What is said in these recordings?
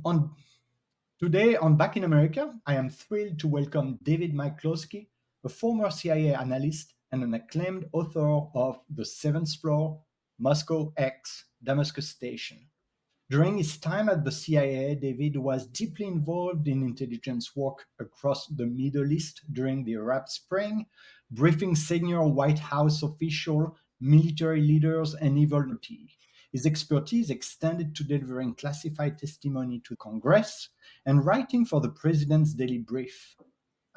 On Today on Back in America, I am thrilled to welcome David McCloskey, a former CIA analyst and an acclaimed author of The Seventh Floor, Moscow X, Damascus Station. During his time at the CIA, David was deeply involved in intelligence work across the Middle East during the Arab Spring, briefing senior White House officials, military leaders, and even military. His expertise extended to delivering classified testimony to Congress and writing for the President's Daily Brief.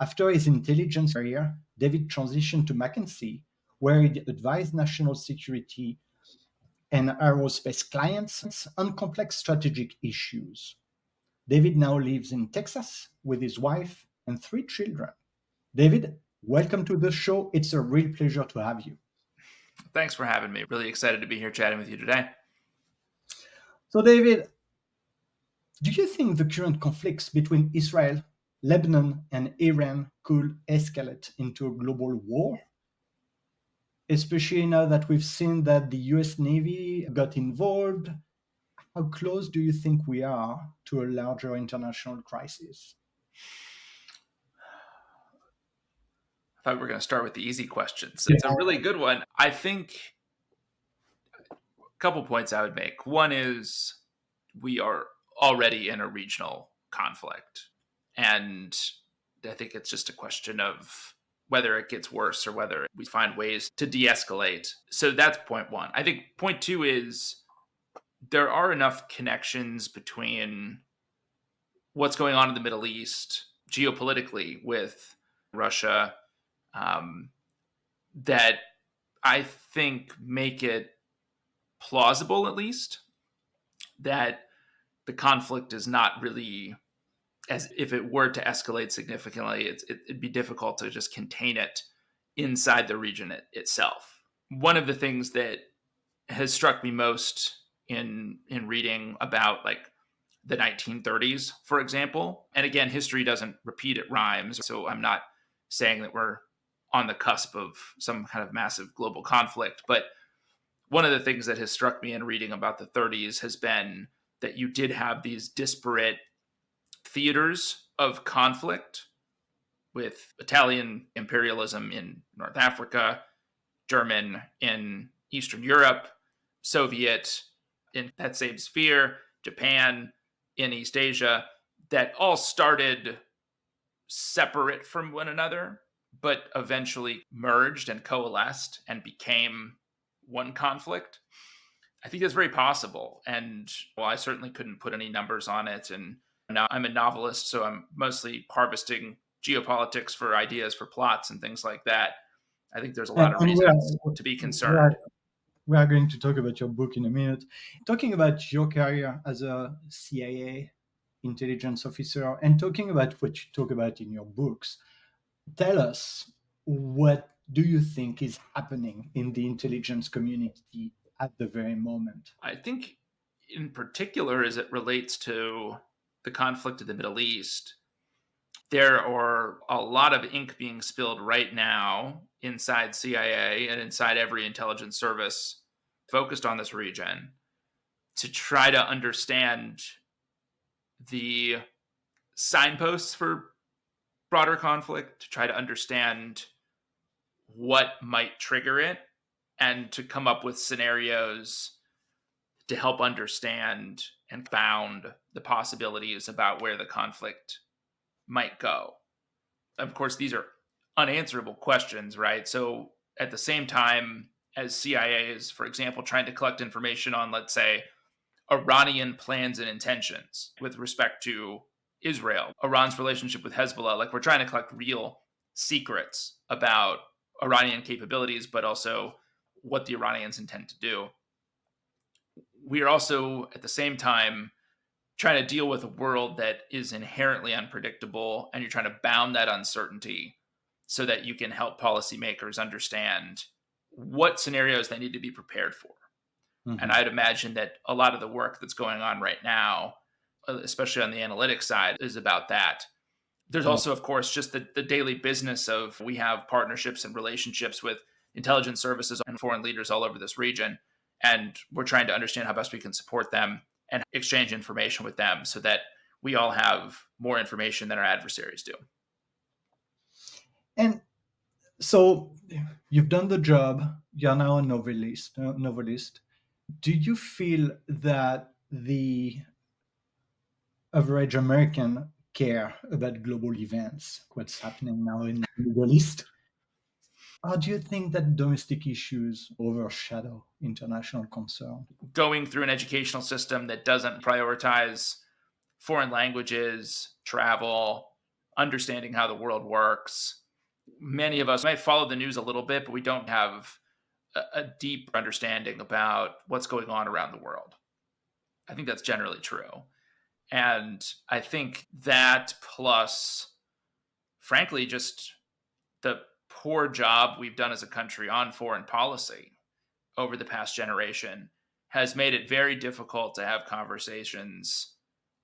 After his intelligence career, David transitioned to McKinsey, where he advised national security and aerospace clients on complex strategic issues. David now lives in Texas with his wife and three children. David, welcome to the show. It's a real pleasure to have you. Thanks for having me. Really excited to be here chatting with you today. So, David, do you think the current conflicts between Israel, Lebanon, and Iran could escalate into a global war? Especially now that we've seen that the US Navy got involved. How close do you think we are to a larger international crisis? I thought we were going to start with the easy questions. It's a really good one. I think a couple points I would make. One is we are already in a regional conflict. And I think it's just a question of whether it gets worse or whether we find ways to de-escalate. So that's point one. I think point two is there are enough connections between what's going on in the Middle East geopolitically with Russia that I think make it plausible, at least, that the conflict is not really, as if it were to escalate significantly, it'd be difficult to just contain it inside the region itself. One of the things that has struck me most in reading about like the 1930s, for example, and again, history doesn't repeat, it rhymes. So I'm not saying that we're on the cusp of some kind of massive global conflict. But one of the things that has struck me in reading about the 30s has been that you did have these disparate theaters of conflict with Italian imperialism in North Africa, German in Eastern Europe, Soviet in that same sphere, Japan in East Asia, that all started separate from one another, but eventually merged and coalesced and became one conflict. I think that's very possible. And well, I certainly couldn't put any numbers on it. And now I'm a novelist, so I'm mostly harvesting geopolitics for ideas for plots and things like that. I think there's a lot of reasons to be concerned. We are going to talk about your book in a minute. Talking about your career as a CIA intelligence officer and talking about what you talk about in your books, tell us, what do you think is happening in the intelligence community at the very moment? I think in particular, as it relates to the conflict in the Middle East, there are a lot of ink being spilled right now inside CIA and inside every intelligence service focused on this region to try to understand the signposts for broader conflict, to try to understand what might trigger it, and to come up with scenarios to help understand and bound the possibilities about where the conflict might go. Of course, these are unanswerable questions, right? So at the same time as CIA is, for example, trying to collect information on, let's say, Iranian plans and intentions with respect to Israel, Iran's relationship with Hezbollah, like we're trying to collect real secrets about Iranian capabilities, but also what the Iranians intend to do. We are also, at the same time, trying to deal with a world that is inherently unpredictable, and you're trying to bound that uncertainty so that you can help policymakers understand what scenarios they need to be prepared for. Mm-hmm. And I'd imagine that a lot of the work that's going on right now, especially on the analytics side, is about that. There's also, of course, just the daily business of we have partnerships and relationships with intelligence services and foreign leaders all over this region. And we're trying to understand how best we can support them and exchange information with them so that we all have more information than our adversaries do. And so you've done the job. You're now a novelist. Do you feel that the average American care about global events, what's happening now in the Middle East? Or do you think that domestic issues overshadow international concern? Going through an educational system that doesn't prioritize foreign languages, travel, understanding how the world works. Many of us might follow the news a little bit, but we don't have a deep understanding about what's going on around the world. I think that's generally true. And I think that plus, frankly, just the poor job we've done as a country on foreign policy over the past generation has made it very difficult to have conversations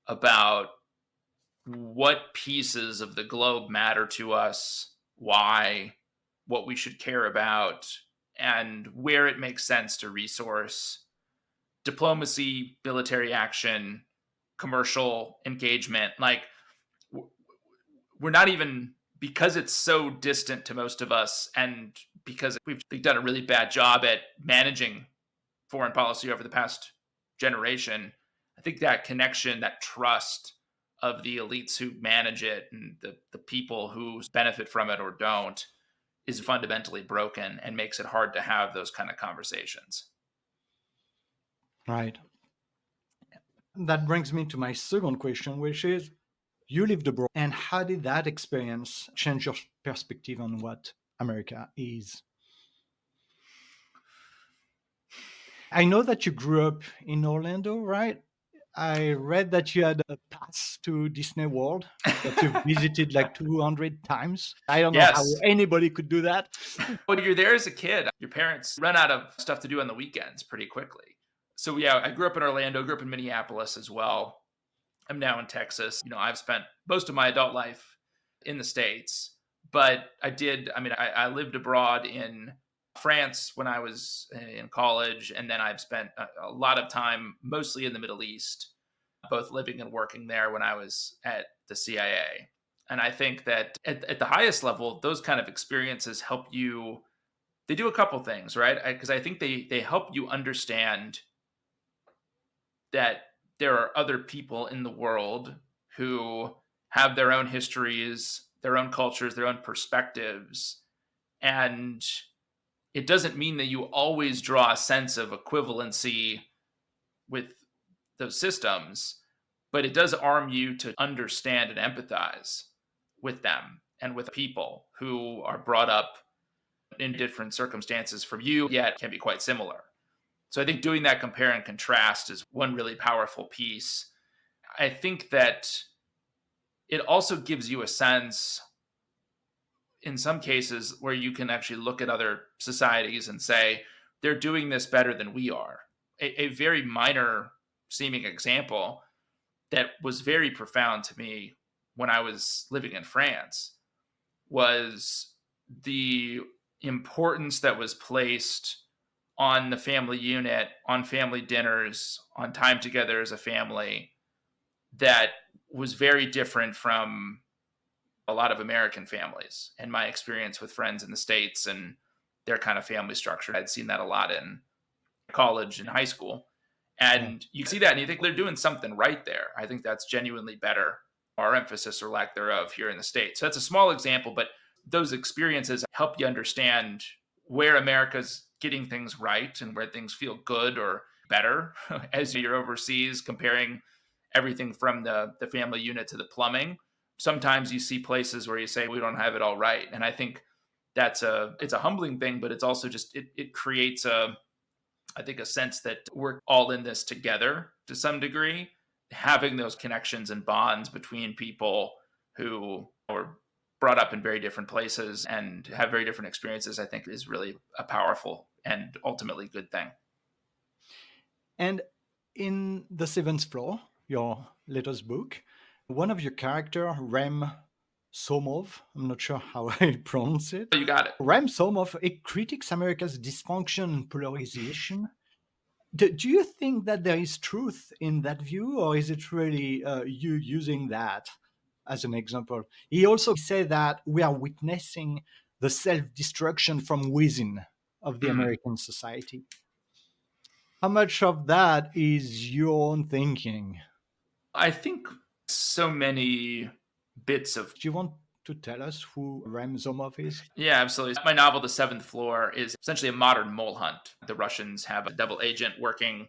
about what pieces of the globe matter to us, why, what we should care about, and where it makes sense to resource diplomacy, military action, commercial engagement. Like, we're not even, because it's so distant to most of us, and because we've done a really bad job at managing foreign policy over the past generation. I think that connection, that trust of the elites who manage it and the people who benefit from it or don't is fundamentally broken and makes it hard to have those kind of conversations. Right. That brings me to my second question, which is you lived abroad, and how did that experience change your perspective on what America is? I know that you grew up in Orlando, right? I read that you had a pass to Disney World, that you visited like 200 times. I don't know how Yes. anybody could do that. When you're there as a kid, your parents run out of stuff to do on the weekends pretty quickly. So, yeah, I grew up in Orlando, grew up in Minneapolis as well. I'm now in Texas. I've spent most of my adult life in the States, but I lived abroad in France when I was in college, and then I've spent a lot of time mostly in the Middle East, both living and working there when I was at the CIA. And I think that at the highest level, those kind of experiences help you. They do a couple things, right? Because I think they help you understand that there are other people in the world who have their own histories, their own cultures, their own perspectives. And it doesn't mean that you always draw a sense of equivalency with those systems, but it does arm you to understand and empathize with them and with people who are brought up in different circumstances from you, yet can be quite similar. So I think doing that compare and contrast is one really powerful piece. I think that it also gives you a sense, in some cases, where you can actually look at other societies and say, they're doing this better than we are. A very minor seeming example that was very profound to me when I was living in France was the importance that was placed on the family unit, on family dinners, on time together as a family, that was very different from a lot of American families and my experience with friends in the States and their kind of family structure. I'd seen that a lot in college and high school. Yeah. And you see that and you think they're doing something right there. I think that's genuinely better, our emphasis or lack thereof here in the States. So that's a small example, but those experiences help you understand where America's getting things right and where things feel good or better as you're overseas, comparing everything from the family unit to the plumbing. Sometimes you see places where you say, we don't have it all right. And I think it's a humbling thing, but it's also just, it creates I think a sense that we're all in this together to some degree. Having those connections and bonds between people who are brought up in very different places and have very different experiences, I think is really a powerful and ultimately good thing. And in The Seventh Floor, your latest book, one of your character, Rem Somov, I'm not sure how I pronounce it. You got it. Rem Somov, it critiques America's dysfunction and polarization. Do you think that there is truth in that view, or is it really you using that as an example? He also said that we are witnessing the self destruction from within of the Hmm. American society. How much of that is your own thinking? I think so many bits of. Do you want to tell us who Rem Zomov is? Yeah, absolutely. My novel, The Seventh Floor, is essentially a modern mole hunt. The Russians have a double agent working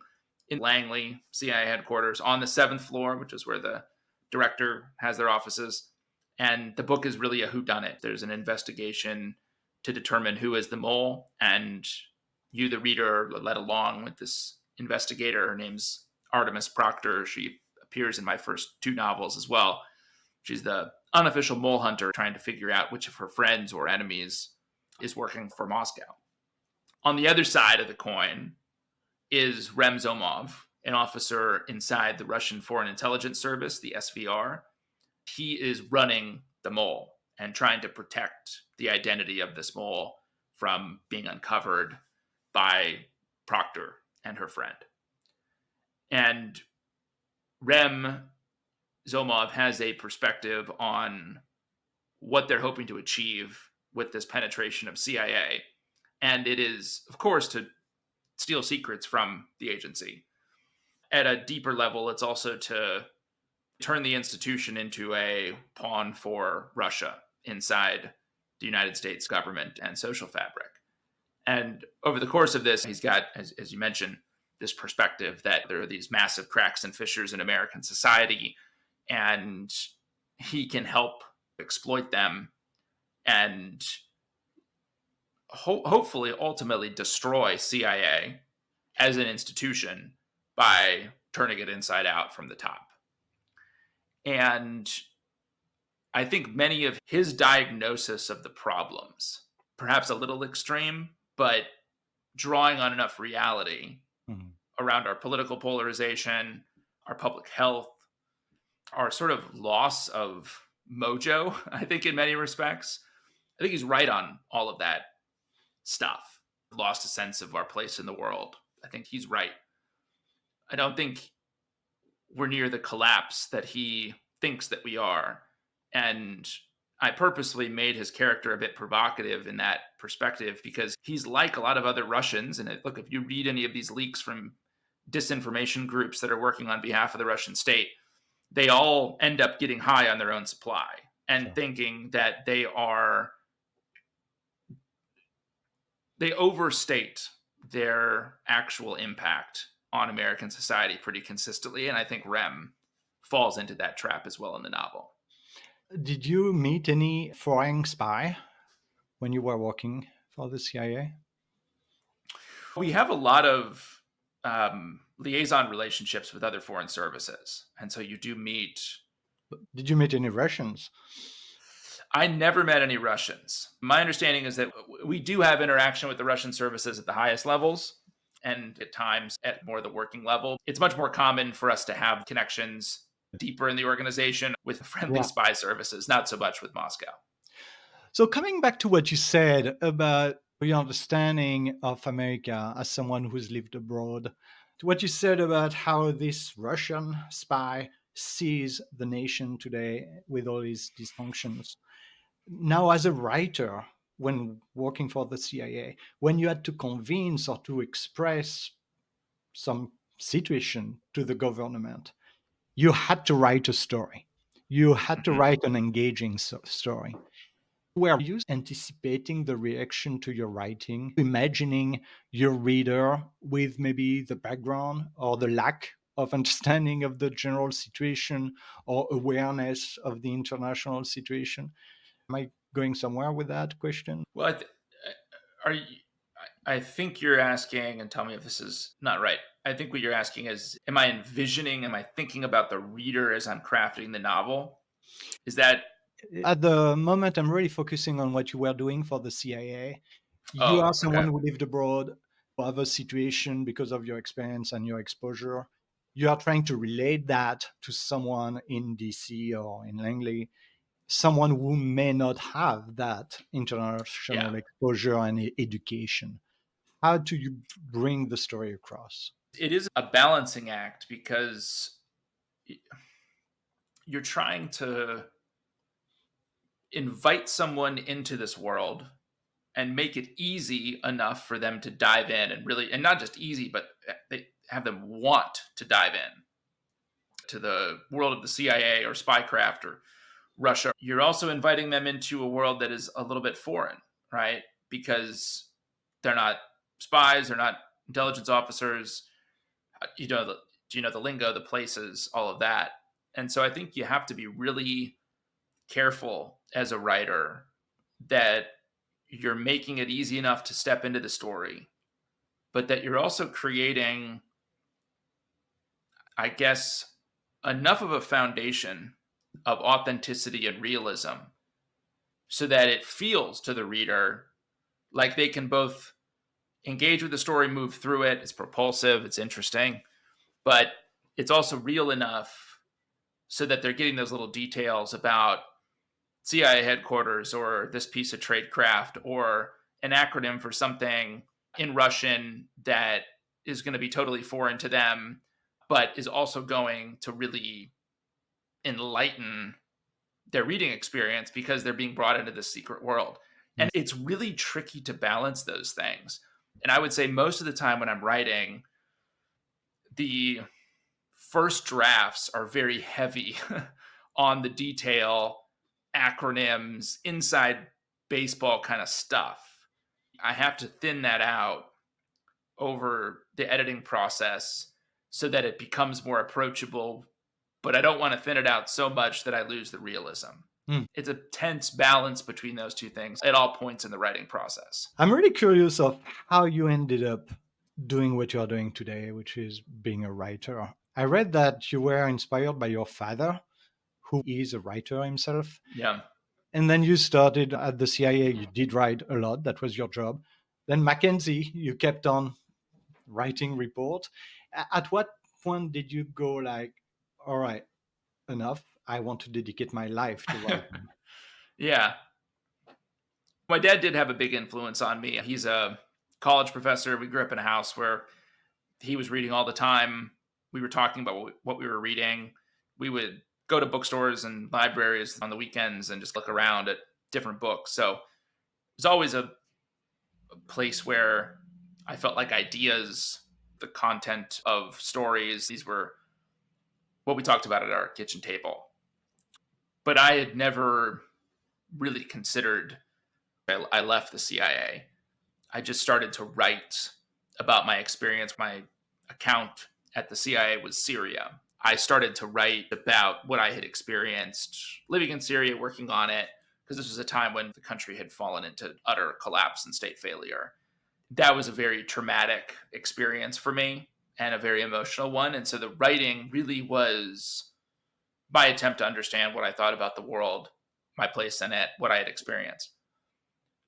in Langley, CIA headquarters, on the seventh floor, which is where the director has their offices. And the book is really a whodunit. There's an investigation to determine who is the mole, and you, the reader, are led along with this investigator. Her name's Artemis Proctor. She appears in my first two novels as well. She's the unofficial mole hunter trying to figure out which of her friends or enemies is working for Moscow. On the other side of the coin is Rem Zomov, an officer inside the Russian Foreign Intelligence Service, the SVR. He is running the mole and trying to protect the identity of this mole from being uncovered by Proctor and her friend. And Rem Zomov has a perspective on what they're hoping to achieve with this penetration of CIA. And it is, of course, to steal secrets from the agency. At a deeper level, it's also to turn the institution into a pawn for Russia inside the United States government and social fabric. And over the course of this, he's got, as you mentioned, this perspective that there are these massive cracks and fissures in American society, and he can help exploit them and hopefully ultimately destroy CIA as an institution by turning it inside out from the top. And I think many of his diagnosis of the problems, perhaps a little extreme, but drawing on enough reality Mhm. around our political polarization, our public health, our sort of loss of mojo, I think, in many respects. I think he's right on all of that stuff. Lost a sense of our place in the world. I think he's right. I don't think we're near the collapse that he thinks that we are. And I purposely made his character a bit provocative in that perspective because he's like a lot of other Russians. And look, if you read any of these leaks from disinformation groups that are working on behalf of the Russian state, they all end up getting high on their own supply and Sure. thinking that they overstate their actual impact on American society pretty consistently. And I think Rem falls into that trap as well in the novel. Did you meet any foreign spy when you were working for the CIA? We have a lot of liaison relationships with other foreign services. And so you do meet. Did you meet any Russians? I never met any Russians. My understanding is that we do have interaction with the Russian services at the highest levels and at times at more the working level. It's much more common for us to have connections deeper in the organization with friendly Yeah. spy services, not so much with Moscow. So coming back to what you said about your understanding of America as someone who's lived abroad, to what you said about how this Russian spy sees the nation today with all its dysfunctions. Now, as a writer, when working for the CIA, when you had to convince or to express some situation to the government, you had to write a story. You had to Mhm. write an engaging story. Were you anticipating the reaction to your writing, imagining your reader with maybe the background or the lack of understanding of the general situation or awareness of the international situation? Am I going somewhere with that question? Well, are you, I think you're asking, and tell me if this is not right. I think what you're asking is, am I thinking about the reader as I'm crafting the novel? Is that, At the moment, I'm really focusing on what you were doing for the CIA. You oh, are okay. someone who lived abroad, who have a situation because of your experience and your exposure. You are trying to relate that to someone in DC or in Langley, someone who may not have that Yeah. international exposure and education. How do you bring the story across? It is a balancing act because you're trying to invite someone into this world and make it easy enough for them to dive in and really, and not just easy, but they have them want to dive in to the world of the CIA or spycraft or Russia. You're also inviting them into a world that is a little bit foreign, right? Because they're not spies, they're not intelligence officers. You know, do you know the lingo, the places, all of that? And so I think you have to be really careful as a writer that you're making it easy enough to step into the story, but that you're also creating, I guess, enough of a foundation of authenticity and realism so that it feels to the reader like they can both engage with the story, move through it. It's propulsive, it's interesting, but it's also real enough so that they're getting those little details about CIA headquarters or this piece of tradecraft or an acronym for something in Russian that is going to be totally foreign to them, but is also going to really enlighten their reading experience because they're being brought into this secret world. And it's really tricky to balance those things. And I would say most of the time when I'm writing, the first drafts are very heavy on the detail, acronyms, inside baseball kind of stuff. I have to thin that out over the editing process so that it becomes more approachable, but I don't want to thin it out so much that I lose the realism. Mm. It's a tense balance between those two things at all points in the writing process. I'm really curious of how you ended up doing what you're doing today, which is being a writer. I read that you were inspired by your father, who is a writer himself. Yeah. And then you started at the CIA. You did write a lot. That was your job. Then Mackenzie, you kept on writing reports. At what point did you go like, all right, enough? I want to dedicate my life to writing. Yeah. My dad did have a big influence on me. He's a college professor. We grew up in a house where he was reading all the time. We were talking about what we were reading. We would go to bookstores and libraries on the weekends and just look around at different books. So it was always a place where I felt like ideas, the content of stories, these were what we talked about at our kitchen table. But I had never really considered, I left the CIA. I just started to write about my experience. My account at the CIA was Syria. I started to write about what I had experienced living in Syria, working on it, because this was a time when the country had fallen into utter collapse and state failure. That was a very traumatic experience for me and a very emotional one. And so the writing really was my attempt to understand what I thought about the world, my place in it, what I had experienced.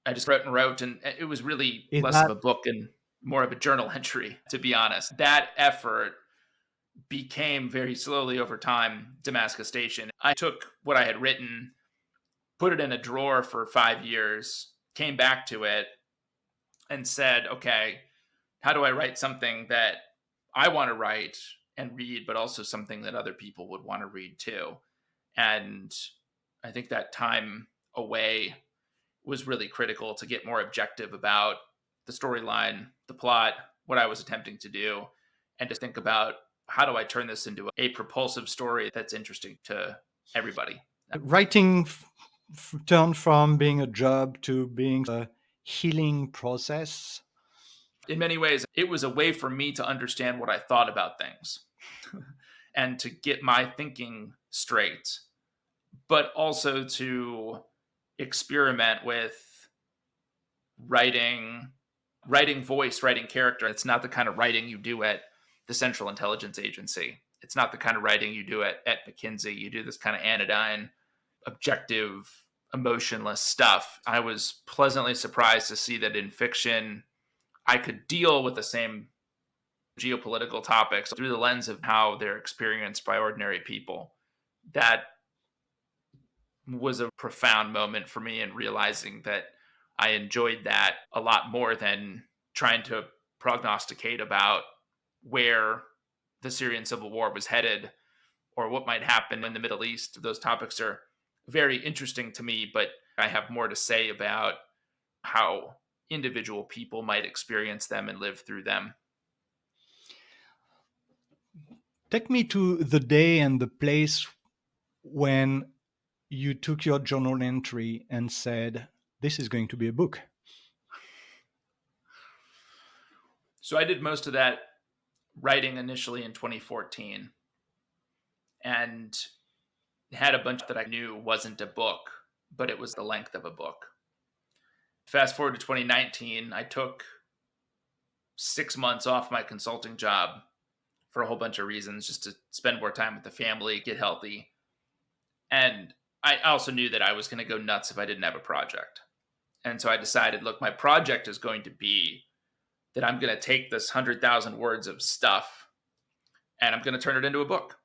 I just wrote, and it was really Is less of that a book and more of a journal entry, to be honest. That effort became very slowly over time Damascus Station. I took what I had written, put it in a drawer for 5 years, came back to it, and said, okay, how do I write something that I want to write and read, but also something that other people would want to read too? And I think that time away was really critical to get more objective about the storyline, the plot, what I was attempting to do, and to think about how do I turn this into a propulsive story that's interesting to everybody. writing turned from being a job to being a healing process? In many ways, it was a way for me to understand what I thought about things and to get my thinking straight, but also to experiment with writing voice, writing character. It's not the kind of writing you do at the Central Intelligence Agency. It's not the kind of writing you do at McKinsey. You do this kind of anodyne, objective, emotionless stuff. I was pleasantly surprised to see that in fiction, I could deal with the same geopolitical topics through the lens of how they're experienced by ordinary people. That was a profound moment for me in realizing that I enjoyed that a lot more than trying to prognosticate about where the Syrian civil war was headed or what might happen in the Middle East. Those topics are very interesting to me, but I have more to say about how individual people might experience them and live through them. Take me to the day and the place when you took your journal entry and said, this is going to be a book. So I did most of that writing initially in 2014 and had a bunch that I knew wasn't a book, but it was the length of a book. Fast forward to 2019, I took 6 months off my consulting job for a whole bunch of reasons, just to spend more time with the family, get healthy. And I also knew that I was going to go nuts if I didn't have a project. And so I decided, look, my project is going to be that I'm going to take this 100,000 words of stuff and I'm going to turn it into a book.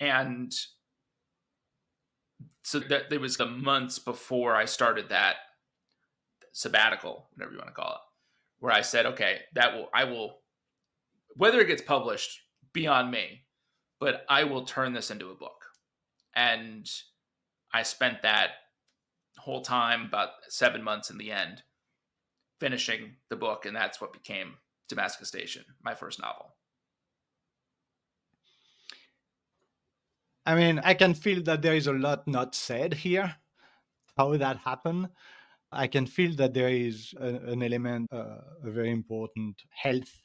And so that it was the months before I started that sabbatical, whatever you want to call it, where I said, okay, I will, whether it gets published, beyond me, but I will turn this into a book. And I spent that whole time, about 7 months in the end, finishing the book. And that's what became Damascus Station, my first novel. I mean, I can feel that there is a lot not said here, how that happened. I can feel that there is an element, a very important health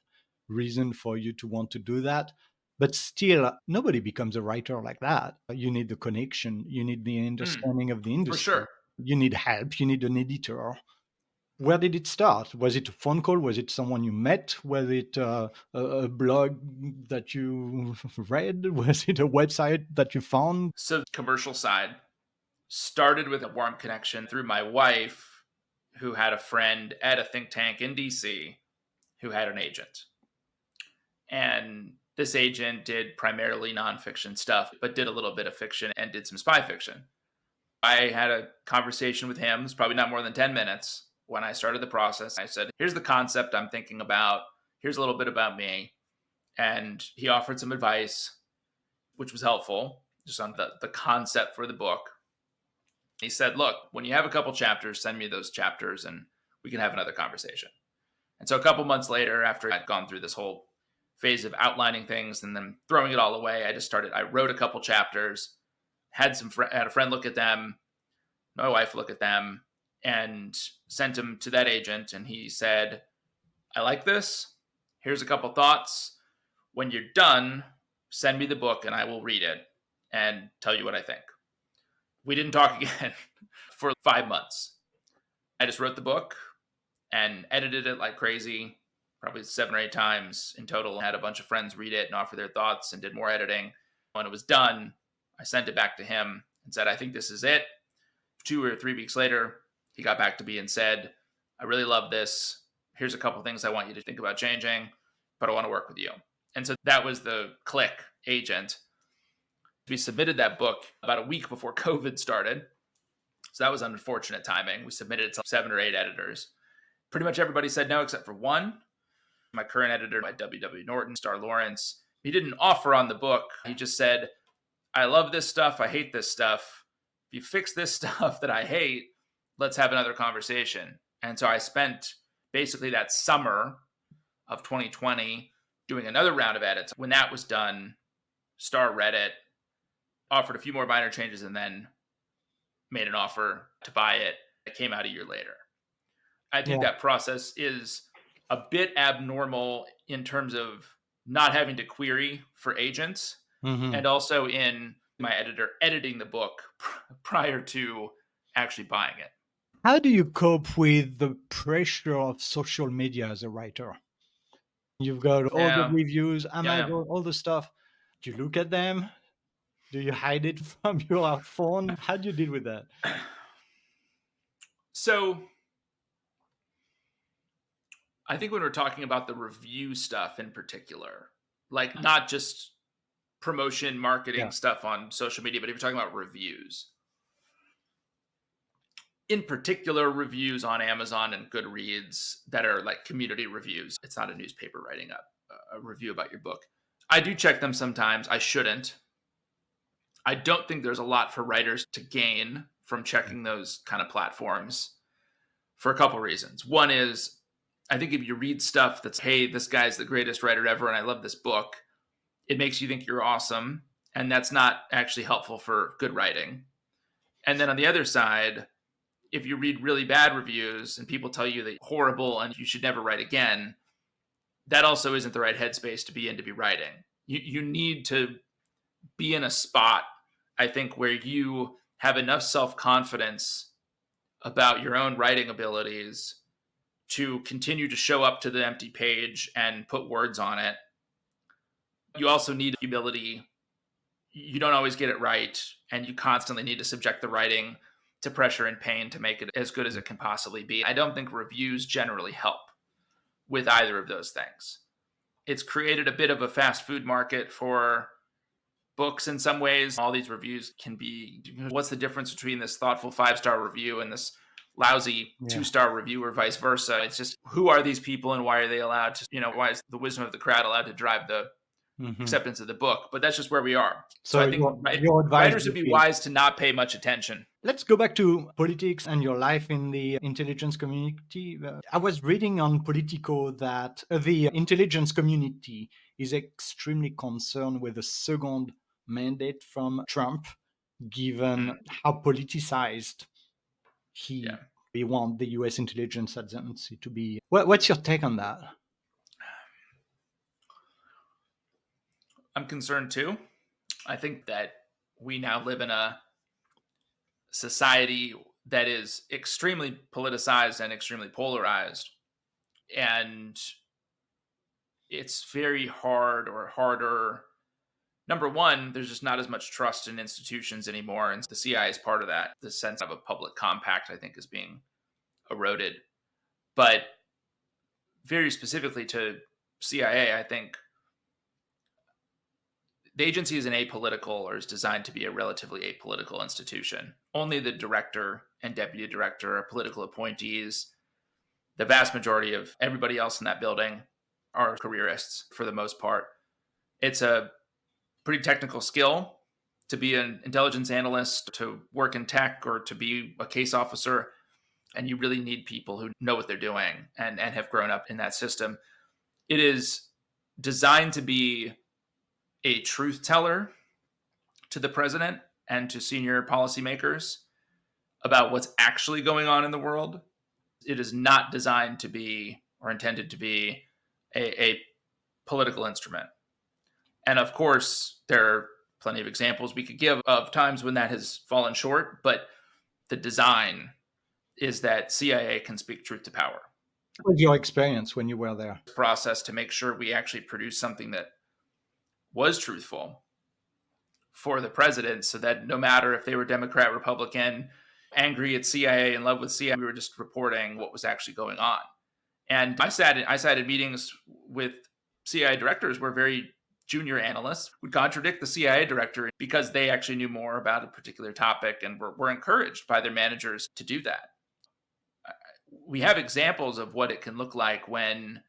reason for you to want to do that. But still, nobody becomes a writer like that. You need the connection, you need the understanding of the For industry, sure. you need help, you need an editor. Where did it start? Was it a phone call? Was it someone you met? Was it a blog that you read? Was it a website that you found? So, commercial side started with a warm connection through my wife, who had a friend at a think tank in DC who had an agent. And this agent did primarily nonfiction stuff, but did a little bit of fiction and did some spy fiction. I had a conversation with him. It's probably not more than 10 minutes. When I started the process, I said, here's the concept I'm thinking about. Here's a little bit about me. And he offered some advice, which was helpful, just on the concept for the book. He said, look, when you have a couple chapters, send me those chapters and we can have another conversation. And so a couple months later, after I'd gone through this whole phase of outlining things and then throwing it all away, I wrote a couple chapters, had a friend look at them, my wife look at them, and sent them to that agent. And he said, I like this. Here's a couple thoughts. When you're done, send me the book and I will read it and tell you what I think. We didn't talk again for 5 months. I just wrote the book and edited it like crazy, probably 7 or 8 times in total. I had a bunch of friends read it and offer their thoughts and did more editing. When it was done, I sent it back to him and said, I think this is it. 2 or 3 weeks later, he got back to me and said, I really love this. Here's a couple things I want you to think about changing, but I want to work with you. And so that was the click agent. We submitted that book about a week before COVID started. So that was unfortunate timing. We submitted it to 7 or 8 editors. Pretty much everybody said no except for one. My current editor, my W.W. Norton, Star Lawrence. He didn't offer on the book. He just said, I love this stuff. I hate this stuff. If you fix this stuff that I hate, let's have another conversation. And so I spent basically that summer of 2020 doing another round of edits. When that was done, Star read it, offered a few more minor changes, and then made an offer to buy it. It came out a year later. I think that process is a bit abnormal in terms of not having to query for agents, and also in my editor editing the book prior to actually buying it. How do you cope with the pressure of social media as a writer? You've got all the reviews, Amazon, all the stuff. Do you look at them? Do you hide it from your phone? How do you deal with that? So I think when we're talking about the review stuff in particular, like not just promotion, marketing stuff on social media, but if you're talking about reviews, in particular, reviews on Amazon and Goodreads that are like community reviews. It's not a newspaper writing up a review about your book. I do check them sometimes. I shouldn't. I don't think there's a lot for writers to gain from checking those kind of platforms for a couple reasons. One is, I think if you read stuff that's, hey, this guy's the greatest writer ever and I love this book, it makes you think you're awesome. And that's not actually helpful for good writing. And then on the other side, if you read really bad reviews and people tell you that horrible and you should never write again, that also isn't the right headspace to be in to be writing. You need to be in a spot, I think, where you have enough self-confidence about your own writing abilities to continue to show up to the empty page and put words on it. You also need humility. You don't always get it right, and you constantly need to subject the writing to pressure and pain to make it as good as it can possibly be. I don't think reviews generally help with either of those things. It's created a bit of a fast food market for books in some ways. All these reviews can be, what's the difference between this thoughtful 5-star review and this lousy 2-star review or vice versa? It's just, who are these people and why are they allowed to, why is the wisdom of the crowd allowed to drive the acceptance of the book? But that's just where we are. So I think your advice writers would be wise to not pay much attention. Let's go back to politics and your life in the intelligence community. I was reading on Politico that the intelligence community is extremely concerned with the second mandate from Trump, given how politicized he wants the US intelligence agency to be. What's your take on that? I'm concerned too. I think that we now live in a society that is extremely politicized and extremely polarized. And it's very hard or harder. Number one, there's just not as much trust in institutions anymore. And the CIA is part of that. The sense of a public compact, I think, is being eroded. But very specifically to CIA, I think the agency is an apolitical, or is designed to be a relatively apolitical institution. Only the director and deputy director are political appointees. The vast majority of everybody else in that building are careerists for the most part. It's a pretty technical skill to be an intelligence analyst, to work in tech, or to be a case officer. And you really need people who know what they're doing and have grown up in that system. It is designed to be a truth teller to the president and to senior policymakers about what's actually going on in the world. It is not designed to be, or intended to be, a political instrument. And of course, there are plenty of examples we could give of times when that has fallen short, but the design is that CIA can speak truth to power. What was your experience when you were there? Process to make sure we actually produce something that was truthful for the president, so that no matter if they were Democrat, Republican, angry at CIA, in love with CIA, we were just reporting what was actually going on. And I sat in meetings with CIA directors where very junior analysts would contradict the CIA director because they actually knew more about a particular topic and were encouraged by their managers to do that. We have examples of what it can look like when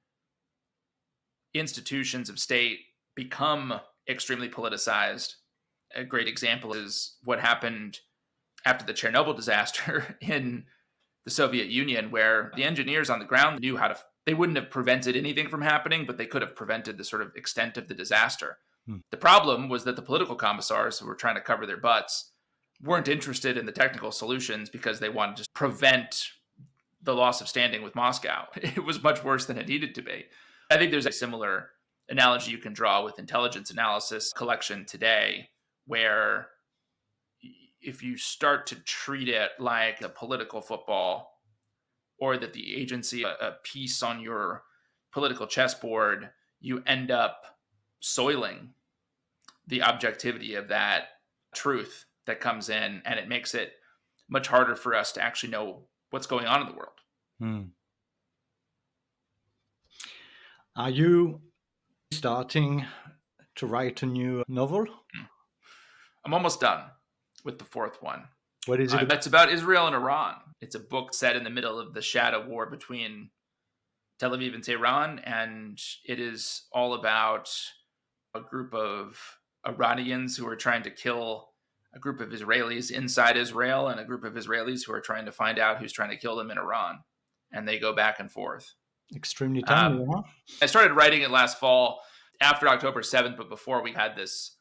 institutions of state become extremely politicized. A great example is what happened after the Chernobyl disaster in the Soviet Union, where the engineers on the ground knew how to, they wouldn't have prevented anything from happening, but they could have prevented the sort of extent of the disaster. The problem was that the political commissars who were trying to cover their butts weren't interested in the technical solutions because they wanted to prevent the loss of standing with Moscow. It was much worse than it needed to be. I think there's a similar analogy you can draw with intelligence analysis collection today, where if you start to treat it like a political football, or that the agency, a piece on your political chessboard, you end up soiling the objectivity of that truth that comes in, and it makes it much harder for us to actually know what's going on in the world. Are you starting to write a new novel? I'm almost done with the fourth one. What is it? It's about Israel and Iran. It's a book set in the middle of the shadow war between Tel Aviv and Tehran, and it is all about a group of Iranians who are trying to kill a group of Israelis inside Israel and a group of Israelis who are trying to find out who's trying to kill them in Iran. And they go back and forth. Extremely timely, Um, huh? I started writing it last fall after October 7th, but before we had this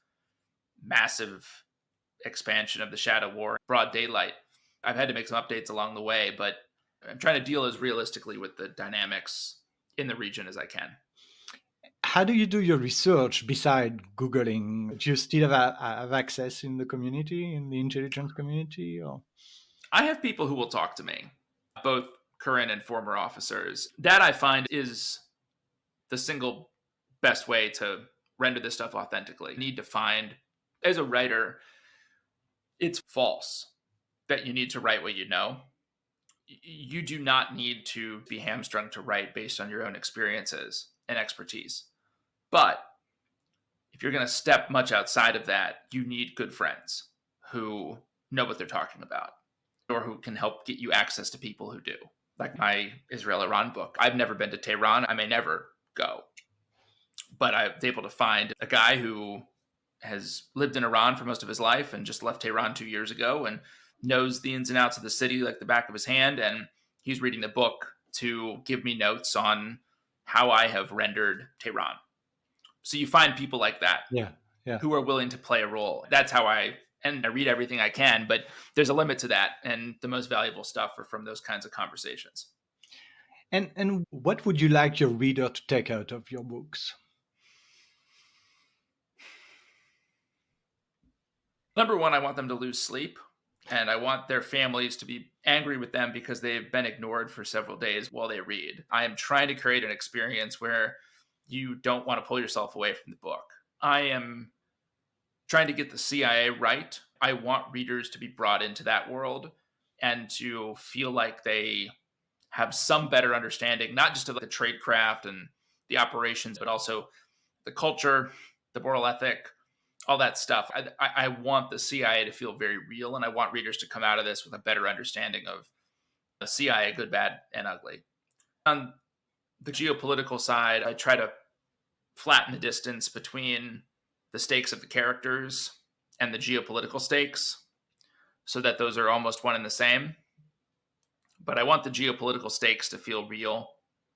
massive expansion of the Shadow War, broad daylight. I've had to make some updates along the way, but I'm trying to deal as realistically with the dynamics in the region as I can. How do you do your research beside Googling? Do you still have access in the community, in the intelligence community? Or? I have people who will talk to me, both current and former officers. That I find is the single best way to render this stuff authentically. You need to find, as a writer, it's false that you need to write what you know. You do not need to be hamstrung to write based on your own experiences and expertise. But if you're going to step much outside of that, you need good friends who know what they're talking about or who can help get you access to people who do. Like my Israel Iran book. I've never been to Tehran. I may never go. But I was able to find a guy who has lived in Iran for most of his life and just left Tehran 2 years ago and knows the ins and outs of the city like the back of his hand. And he's reading the book to give me notes on how I have rendered Tehran. So you find people like that Yeah, yeah. who are willing to play a role. That's how I read everything I can, but there's a limit to that. And the most valuable stuff are from those kinds of conversations. And what would you like your reader to take out of your books? Number one, I want them to lose sleep, and I want their families to be angry with them because they've been ignored for several days while they read. I am trying to create an experience where you don't want to pull yourself away from the book. I am trying to get the CIA right. I want readers to be brought into that world and to feel like they have some better understanding, not just of the tradecraft and the operations, but also the culture, the moral ethic, all that stuff. I want the CIA to feel very real, and I want readers to come out of this with a better understanding of the CIA, good, bad, and ugly. On the geopolitical side, I try to flatten the distance between the stakes of the characters and the geopolitical stakes so that those are almost one and the same. But I want the geopolitical stakes to feel real,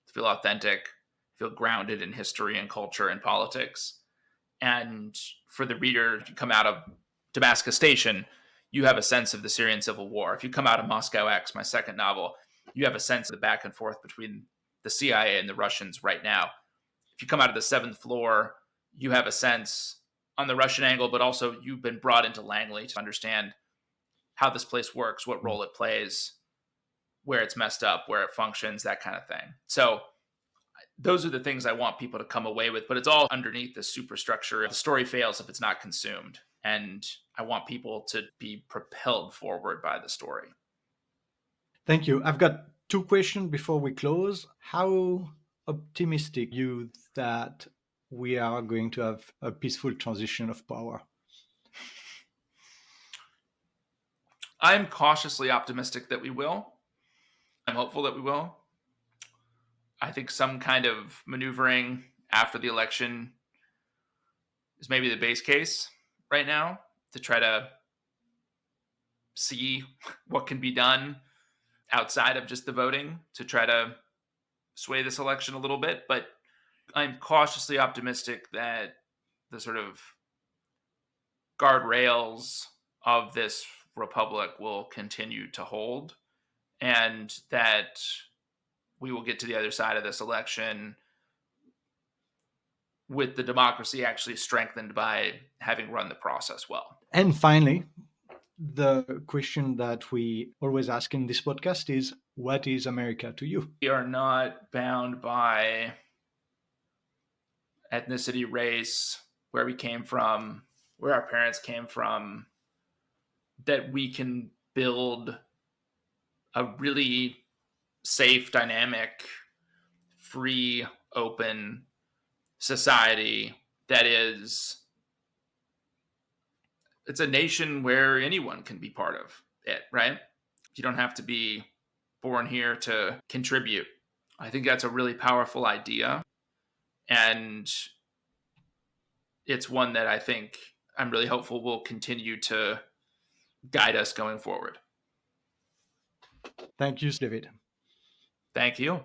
to feel authentic, feel grounded in history and culture and politics. And for the reader to come out of Damascus Station, you have a sense of the Syrian civil war. If you come out of Moscow X, my second novel, you have a sense of the back and forth between the CIA and the Russians right now. If you come out of the seventh floor, you have a sense on the Russian angle, but also you've been brought into Langley to understand how this place works, what role it plays, where it's messed up, where it functions, that kind of thing. So those are the things I want people to come away with, but it's all underneath the superstructure. The story fails if it's not consumed. And I want people to be propelled forward by the story. Thank you. I've got two questions before we close. How optimistic are you that we are going to have a peaceful transition of power? I'm cautiously optimistic that we will. I'm hopeful that we will. I think some kind of maneuvering after the election is maybe the base case right now to try to see what can be done outside of just the voting to try to sway this election a little bit. But I'm cautiously optimistic that the sort of guardrails of this republic will continue to hold and that we will get to the other side of this election with the democracy actually strengthened by having run the process well. And finally, the question that we always ask in this podcast is, what is America to you? We are not bound by ethnicity, race, where we came from, where our parents came from, that we can build a really safe, dynamic, free, open society that is, it's a nation where anyone can be part of it, right? You don't have to be born here to contribute. I think that's a really powerful idea. And it's one that I think I'm really hopeful will continue to guide us going forward. Thank you, David. Thank you.